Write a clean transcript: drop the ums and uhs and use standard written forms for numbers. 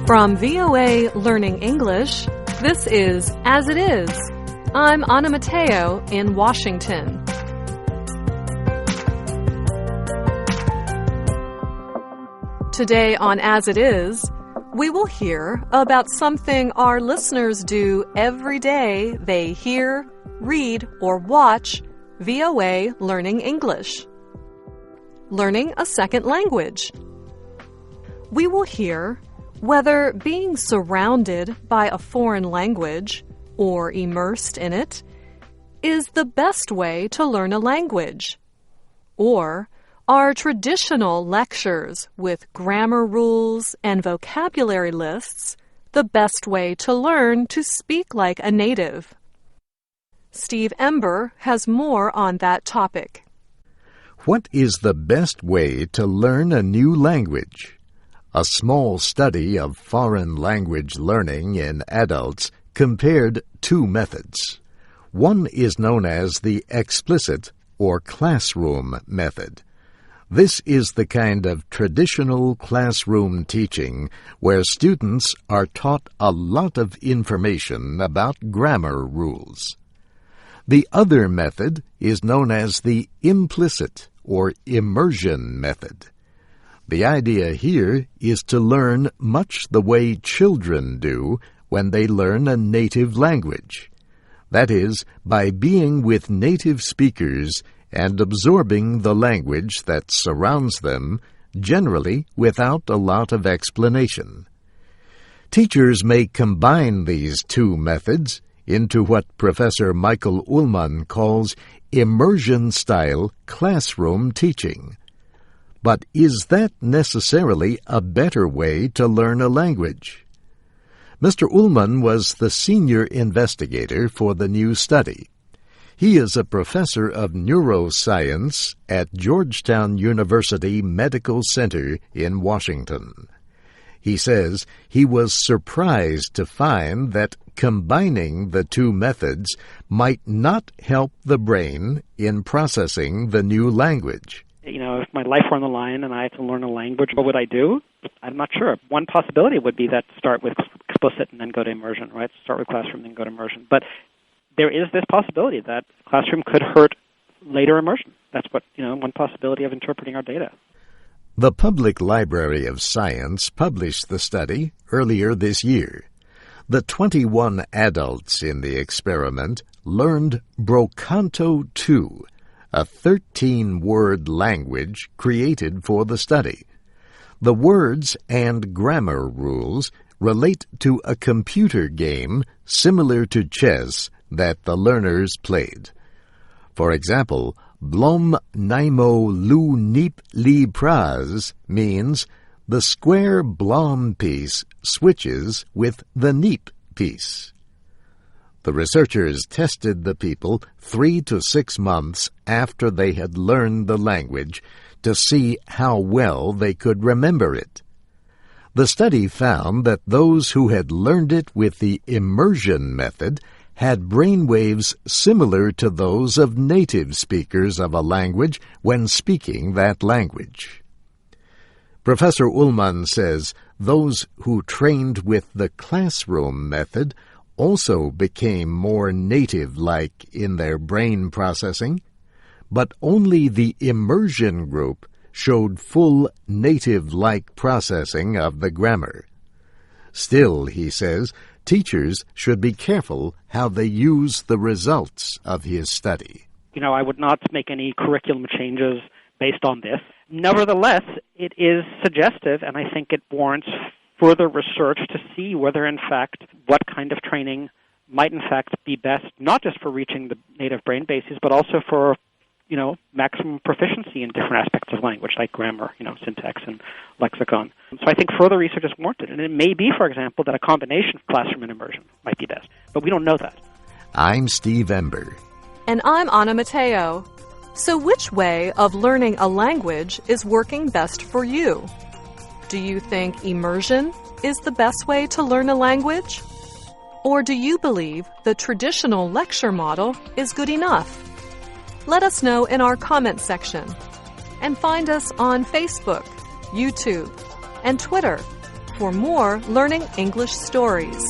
From VOA Learning English, this is As It Is. I'm Matteo in Washington. Today on As It Is, we will hear about something our listeners do every day they hear, read, or watch VOA Learning English. Learning a second language. We will hear whether being surrounded by a foreign language or immersed in it is the best way to learn a language, or are traditional lectures with grammar rules and vocabulary lists the best way to learn to speak like a native? Steve Ember has more on that topic. What is the best way to learn a new language? A small study of foreign language learning in adults compared two methods. One is known as the explicit or classroom method. This is the kind of traditional classroom teaching where students are taught a lot of information about grammar rules. The other method is known as the implicit or immersion method. The idea here is to learn much the way children do when they learn a native language. That is, by being with native speakers and absorbing the language that surrounds them, generally without a lot of explanation. Teachers may combine these two methods into what Professor Michael Ullman calls immersion-style classroom teaching. But is that necessarily a better way to learn a language? Mr. Ullman was the senior investigator for the new study. He is a professor of neuroscience at Georgetown University Medical Center in Washington. He says he was surprised to find that combining the two methods might not help the brain in processing the new language. If my life were on the line and I had to learn a language, what would I do? I'm not sure. One possibility would be that start with explicit and then go to immersion, right? Start with classroom and then go to immersion. But there is this possibility that classroom could hurt later immersion. That's one possibility of interpreting our data. The Public Library of Science published the study earlier this year. The 21 adults in the experiment learned Brocanto 2, a 13-word language created for the study. The words and grammar rules relate to a computer game similar to chess that the learners played. For example, Blom Naimo Lu Nip Li Praz means the square Blom piece switches with the Nip piece. The researchers tested the people 3 to 6 months after they had learned the language to see how well they could remember it. The study found that those who had learned it with the immersion method had brain waves similar to those of native speakers of a language when speaking that language. Professor Ullman says those who trained with the classroom method also became more native-like in their brain processing, but only the immersion group showed full native-like processing of the grammar. Still, he says, teachers should be careful how they use the results of his study. I would not make any curriculum changes based on this. Nevertheless, it is suggestive, and I think it warrants further research to see whether, in fact, what kind of training might, in fact, be best, not just for reaching the native brain bases, but also for, maximum proficiency in different aspects of language, like grammar, syntax and lexicon. So I think further research is warranted. And it may be, for example, that a combination of classroom and immersion might be best. But we don't know that. I'm Steve Ember. And I'm Matteo. So which way of learning a language is working best for you? Do you think immersion is the best way to learn a language? Or do you believe the traditional lecture model is good enough? Let us know in our comment section. And find us on Facebook, YouTube, and Twitter for more Learning English stories.